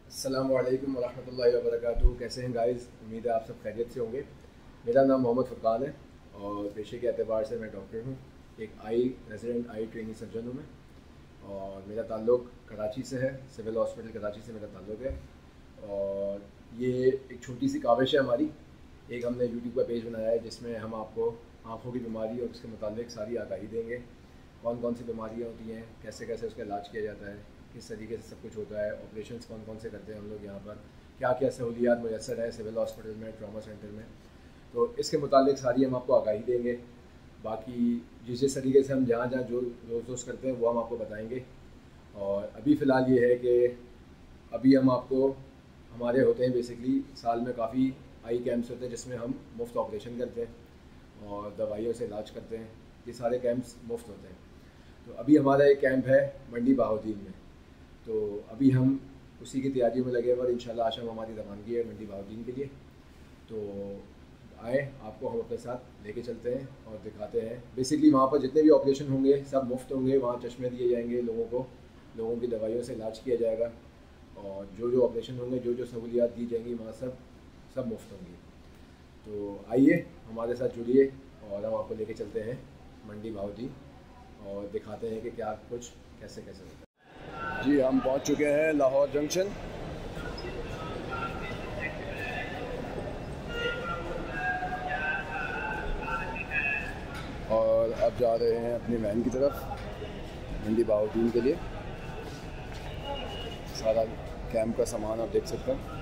अस्सलामु अलैकुम वरहमतुल्लाहि वबरकातुहू। कैसे हैं गाइस? उम्मीद है आप सब खैरियत से होंगे। मेरा नाम मोहम्मद फ़ुरक़ान है और पेशे के एतबार से मैं डॉक्टर हूँ। एक रेजिडेंट आई ट्रेनिंग सर्जन हूँ मैं, और मेरा ताल्लुक़ कराची से है। सिविल हॉस्पिटल कराची से मेरा ताल्लुक़ है। और ये एक छोटी सी काविश है हमारी। एक हमने यूट्यूब का पेज बनाया है जिसमें हम आपको आँखों की बीमारी और उसके मुतालिक सारी आगाही देंगे। कौन कौन सी बीमारियाँ होती हैं, कैसे कैसे उसका इलाज किया जाता है, किस तरीके से सब कुछ होता है, ऑपरेशंस कौन कौन से करते हैं हम लोग यहाँ पर, क्या क्या सहूलियात मैसर है सिविल हॉस्पिटल में, ट्रॉमा सेंटर में। तो इसके मुतालिक सारी हम आपको आगाही देंगे। बाकी जिस जिस तरीके से हम जहाँ जहाँ जो रोज़ रोज़ करते हैं वो हम आपको बताएंगे। और अभी फ़िलहाल ये है कि अभी हम आपको, हमारे होते हैं बेसिकली साल में काफ़ी आई कैंप्स होते हैं जिसमें हम मुफ्त ऑपरेशन करते हैं और दवाइयों से इलाज करते हैं। ये सारे कैंप्स मुफ्त होते हैं। तो अभी हमारा एक कैंप है मंडी बहाउद्दीन में। तो अभी हम उसी की तैयारियों में लगे हुए और इंशाल्लाह आज हम हमारी रवानगी है मंडी बहाउद्दीन के लिए। तो आए, आपको हम अपने साथ लेके चलते हैं और दिखाते हैं। बेसिकली वहाँ पर जितने भी ऑपरेशन होंगे सब मुफ्त होंगे। वहाँ चश्मे दिए जाएंगे लोगों को, लोगों की दवाइयों से इलाज किया जाएगा, और जो जो ऑपरेशन होंगे, जो जो सहूलियात दी जाएंगी वहाँ सब सब मुफ्त होंगी। तो आइए हमारे साथ जुड़िए और हम आपको लेके चलते हैं मंडी बहाउद्दीन और दिखाते हैं कि क्या कुछ कैसे कैसे होता है। जी, हम पहुंच चुके हैं लाहौर जंक्शन। और अब जा रहे हैं अपनी वैन की तरफ मंडी बहाउद्दीन के लिए। सारा कैंप का सामान आप देख सकते हैं।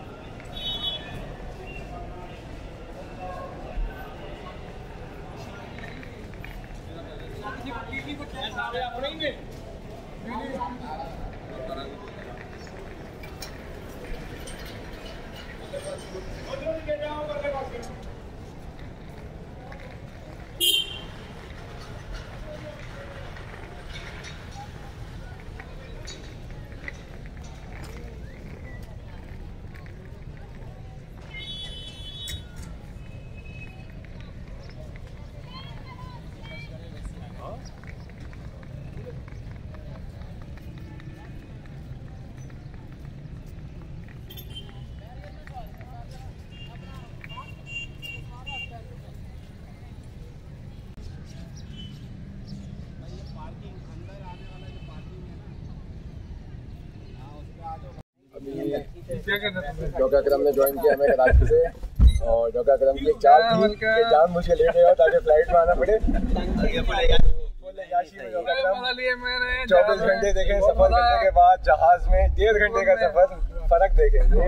डॉक्टर अकरम ने ज्वाइन किया हमें कराची से, और डॉक्टर अकरम की जान मुझे ले गया ताकि फ्लाइट में आना पड़े। 24 घंटे देखें सफर करने के बाद जहाज में 1.5 घंटे का सफर, फर्क देखेंगे।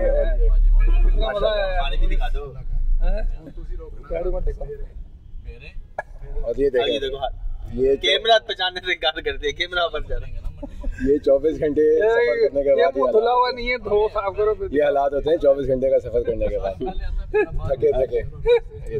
और ये देखो, ये कैमरा पहचानने से इनकार करते हैं, कैमरा पर जा रहे हैं। ये 24 घंटे सफर करने के बाद धुला हुआ नहीं है, धो साफ करो। ये हालात होते हैं 24 घंटे का सफर करने के बाद। थके थके ये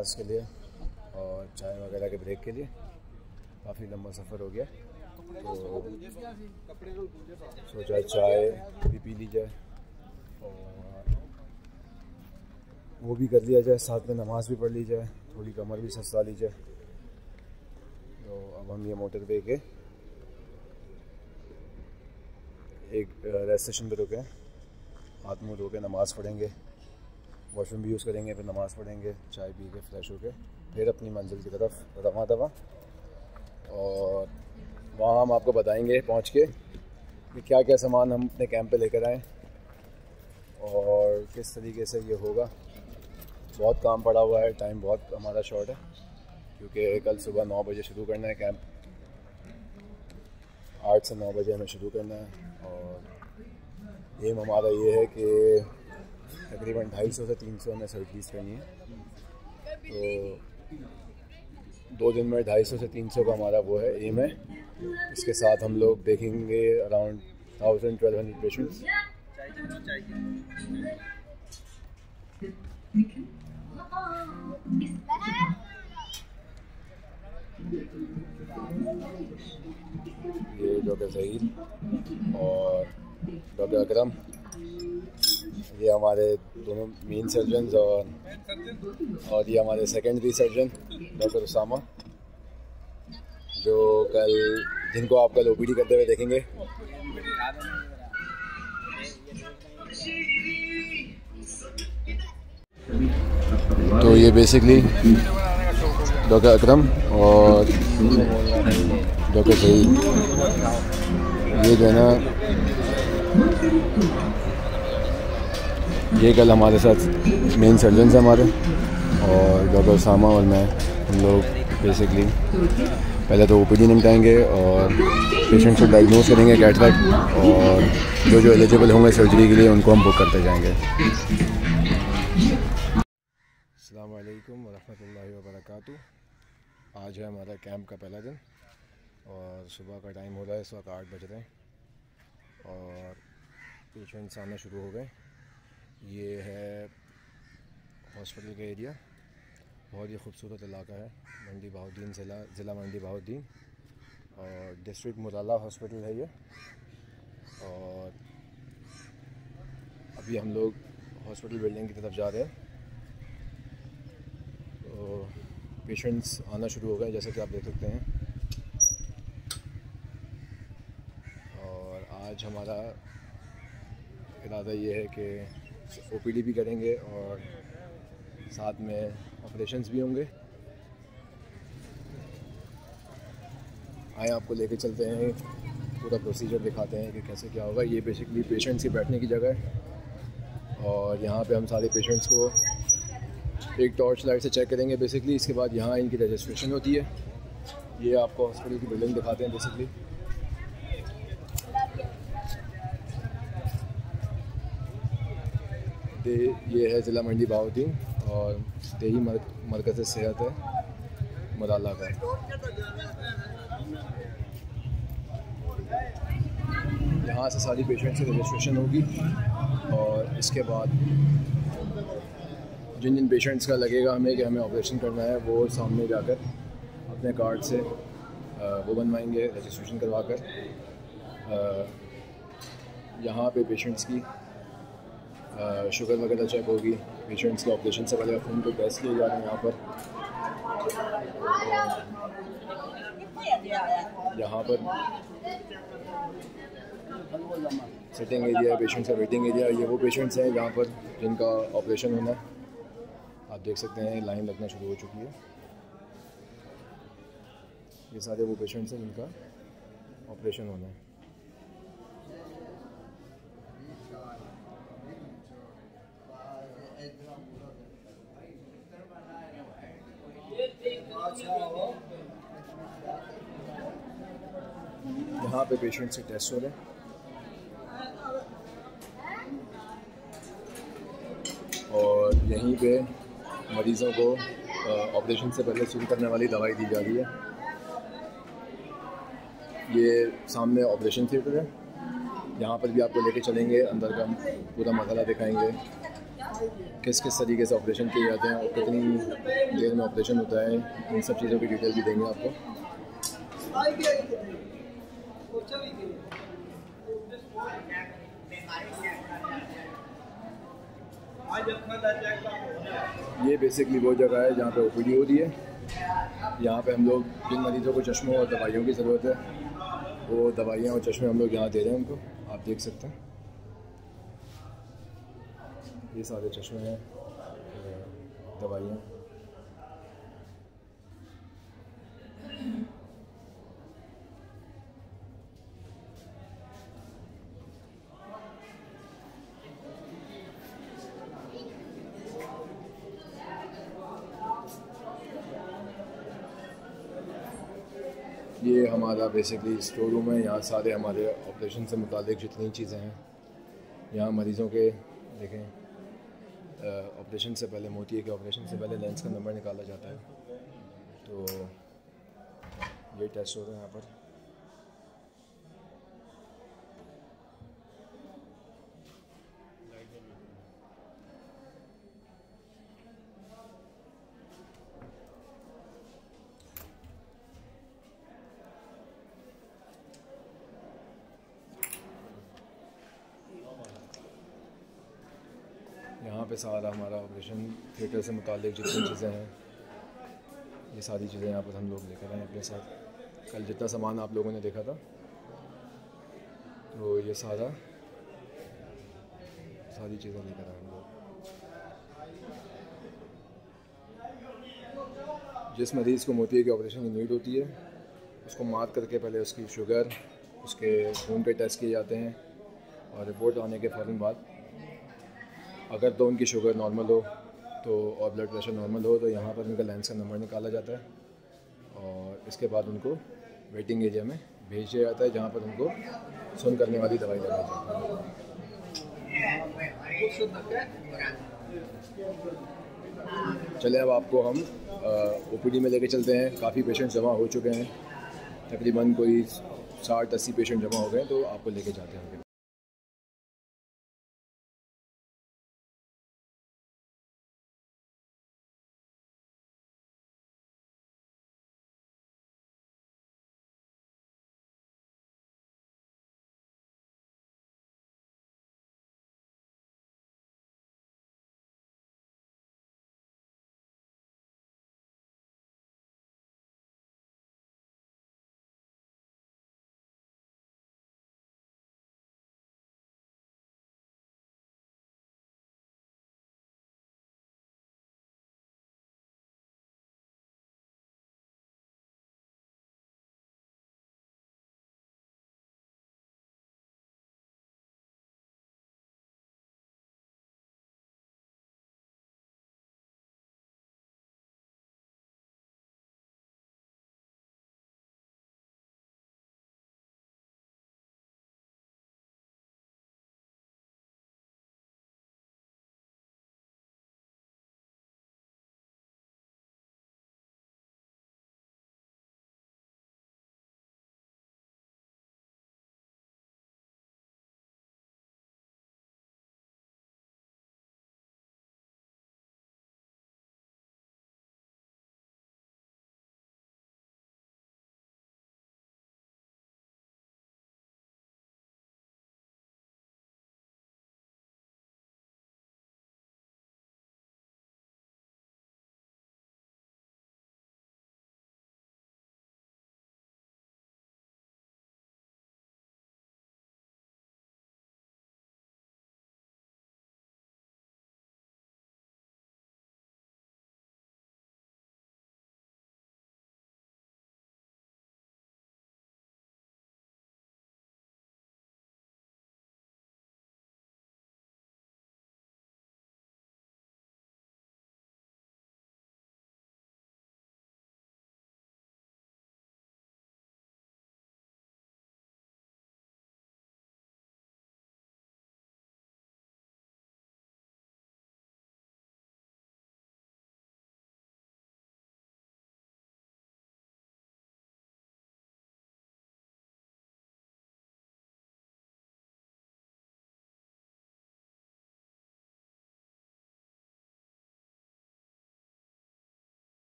पास के लिए और चाय वगैरह के ब्रेक के लिए। काफ़ी लंबा सफ़र हो गया तो सोचा चाय भी पी ली जाए और वो भी कर लिया जाए, साथ में नमाज़ भी पढ़ ली जाए, थोड़ी कमर भी सस्ता ली जाए। तो अब हम ये मोटरवे के एक रेस्ट स्टेशन पर रुके, हाथ मुँह धो के नमाज़ पढ़ेंगे, वॉशरूम भी यूज़ करेंगे, फिर नमाज़ पढ़ेंगे, चाय पी के फ्रेश होके फिर अपनी मंजिल की तरफ रवाना दवा। और वहाँ हम आपको बताएंगे पहुँच के कि क्या क्या सामान हम अपने कैंप पे लेकर आएँ और किस तरीके से ये होगा। बहुत काम पड़ा हुआ है, टाइम बहुत हमारा शॉर्ट है क्योंकि कल सुबह 9 बजे शुरू करना है कैंप, 8 से 9 बजे हमें शुरू करना है। और एम हमारा ये है कि तकरीबन 250 से 300 हमें सर्विस करनी है। तो 2 दिन में 250 से 300 का हमारा वो है एम है। इसके साथ हम लोग देखेंगे अराउंड 1000-1200 पेशेंट्स। ये डॉक्टर सईद और डॉक्टर अकरम, ये हमारे दोनों मेन सर्जन्स और ये हमारे सेकेंडरी सर्जन डॉक्टर उसामा, जो जिनको आप कल ओपीडी करते हुए देखेंगे। तो ये बेसिकली डॉक्टर अकरम और डॉक्टर सईद, ये जो है ना ये कल हमारे साथ मेन सर्जन हैं हमारे, और डॉक्टर उसामा और मैं, हम लोग बेसिकली पहले तो ओपीडी निपटाएंगे और पेशेंट को डायग्नोस करेंगे कैटरैक्ट, और जो एलिजिबल होंगे सर्जरी के लिए उनको हम बुक करते जाएंगे। अस्सलाम वालेकुम वरहमतुल्लाहि वबरकातुहू। आज है हमारा कैंप का पहला दिन और सुबह का टाइम हो रहा है, इस वक्त 8 बज रहे हैं और पेशेंट्स आना शुरू हो गए। ये है हॉस्पिटल का एरिया, बहुत ही खूबसूरत इलाका है। मंडी बहाउद्दीन ज़िला मंडी बहाउद्दीन और डिस्ट्रिक्ट मुराला हॉस्पिटल है ये। और अभी हम लोग हॉस्पिटल बिल्डिंग की तरफ जा रहे हैं। तो पेशेंट्स आना शुरू हो गए जैसे कि आप देख सकते हैं। और आज हमारा इरादा ये है कि ओपीडी भी करेंगे और साथ में ऑपरेशंस भी होंगे। आए आपको लेके चलते हैं, पूरा प्रोसीजर दिखाते हैं कि कैसे क्या होगा। ये बेसिकली पेशेंट्स की बैठने की जगह है और यहाँ पे हम सारे पेशेंट्स को एक टॉर्च लाइट से चेक करेंगे बेसिकली। इसके बाद यहाँ इनकी रजिस्ट्रेशन होती है। ये आपको हॉस्पिटल की बिल्डिंग दिखाते हैं बेसिकली। ये है ज़िला मंडी बहाउद्दीन और देही मरकज़ सेहत है मुराला का। यहाँ से सारी पेशेंट्स की रजिस्ट्रेशन होगी और इसके बाद जिन जिन पेशेंट्स का लगेगा हमें कि हमें ऑपरेशन करना है, वो सामने जाकर अपने कार्ड से वो बनवाएंगे रजिस्ट्रेशन करवा कर। यहाँ पे पेशेंट्स की शुगर वगैरह चेक होगी। पेशेंट्स के ऑपरेशन से पहले खून को टेस्ट किए जा रहे हैं यहाँ पर। यहाँ पर सिटिंग एरिया है, पेशेंट्स का वेटिंग एरिया। ये वो पेशेंट्स हैं यहाँ पर जिनका ऑपरेशन होना है। आप देख सकते हैं लाइन लगना शुरू हो चुकी है। ये सारे वो पेशेंट्स हैं जिनका ऑपरेशन होना है। यहाँ पे पेशेंट्स के टेस्ट हो रहे हैं और यहीं पे मरीज़ों को ऑपरेशन से पहले शुरू करने वाली दवाई दी जा रही है। ये सामने ऑपरेशन थिएटर है, यहाँ पर भी आपको लेके चलेंगे, अंदर का पूरा मसाला दिखाएंगे। किस किस तरीके से ऑपरेशन किए जाते हैं और कितनी देर में ऑपरेशन होता है, इन सब चीज़ों की डिटेल भी देंगे आपको। ये बेसिकली वो जगह है जहाँ पे ओपीडी हो रही है। यहाँ पे हम लोग जिन मरीज़ों को चश्मों और दवाइयों की ज़रूरत है वो दवाइयाँ और चश्मे हम लोग यहाँ दे रहे हैं उनको, आप देख सकते हैं। ये सारे चश्मे हैं, दवाइयाँ। ये हमारा बेसिकली स्टोर रूम है। यहाँ सारे हमारे ऑपरेशन से मुतालिक जितनी चीज़ें हैं, यहाँ मरीज़ों के देखें ऑपरेशन से पहले मोती है कि ऑपरेशन से पहले लेंस का नंबर निकाला जाता है। तो ये टेस्ट हो रहे हैं यहाँ पर। यहाँ पे सारा हमारा ऑपरेशन थिएटर से मुतालिक जितनी चीज़ें हैं, ये सारी चीज़ें यहाँ पर हम लोग लेकर आए अपने साथ। कल जितना सामान आप लोगों ने देखा था, तो ये सारी चीज़ें लेकर आए हम लोग। जिस मरीज़ को मोतिये के ऑपरेशन की नीड होती है, उसको मार्क करके पहले उसकी शुगर, उसके खून के टेस्ट किए जाते हैं और रिपोर्ट आने के फ़ौरन बाद अगर तो उनकी शुगर नॉर्मल हो तो और ब्लड प्रेशर नॉर्मल हो तो यहाँ पर उनका लेंस का नंबर निकाला जाता है और इसके बाद उनको वेटिंग एरिया में भेज दिया जाता है जहाँ पर उनको सुन करने वाली दवाई लगाई जाती है। चले अब आपको हम ओपीडी में लेके चलते हैं। काफ़ी पेशेंट जमा हो चुके हैं, तकरीबन कोई 60-80 पेशेंट जमा हो गए, तो आपको लेके जाते हैं।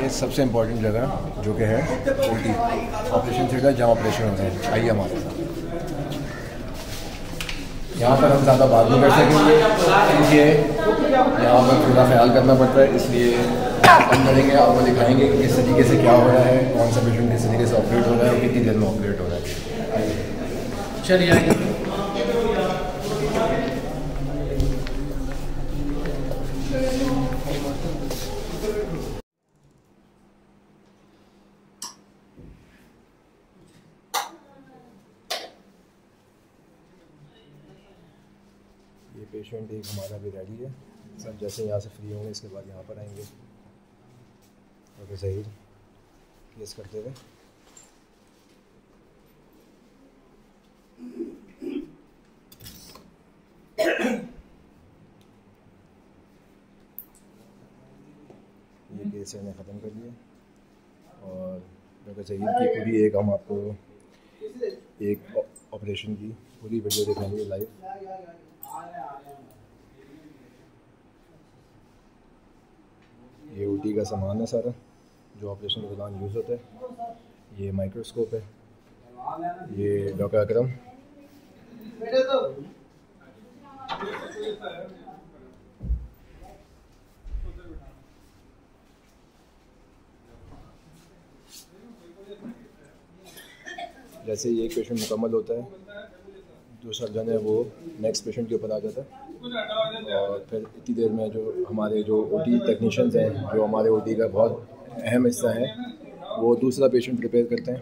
ये सबसे इम्पोर्टेंट जगह जो कि है ओटी ऑपरेशन थिएटर, जहाँ ऑपरेशन होता है। आइए हमारे साथ। यहाँ पर हम ज़्यादा बात नहीं कर सकेंगे क्योंकि यहाँ पर थोड़ा ख्याल करना पड़ता है, इसलिए हम करेंगे, आपको दिखाएंगे कि किस तरीके से क्या हो रहा है, कौन सा पेशेंट किस तरीके से ऑपरेट हो रहा है और कितनी देर में ऑपरेट हो रहा है। चलिए ये पेशेंट एक हमारा भी रेडी है। सब जैसे यहाँ से फ्री होंगे इसके बाद यहाँ पर आएंगे। ओके सही केस करते हुए। ये केस मैंने ख़त्म कर लिया और डॉक्टर सईद की पूरी एक हम आपको एक ऑपरेशन की पूरी वीडियो दिखाएंगे लाइव। ये ओटी का सामान है सारा जो ऑपरेशन के दौरान यूज़ होता है। ये माइक्रोस्कोप है, ये डॉक्टर अकरम, जैसे ही एक पेशेंट मुकम्मल होता है जो सर्जन है वो नेक्स्ट पेशेंट के ऊपर आ जाता है और फिर इतनी देर में जो हमारे जो ओटी टेक्नीशियंस हैं, जो हमारे ओटी का बहुत अहम हिस्सा है, वो दूसरा पेशेंट प्रिपेयर करते हैं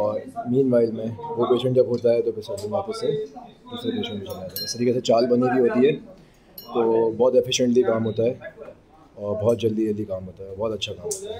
और मीनवाइल में वो पेशेंट जब होता है तो फिर सर्जन वापस से दूसरे पेशेंट में चला जाता है। इस तरीके से चाल बनी हुई होती है तो बहुत एफिशिएंटली काम होता है और बहुत जल्दी काम होता है, बहुत अच्छा काम होता है।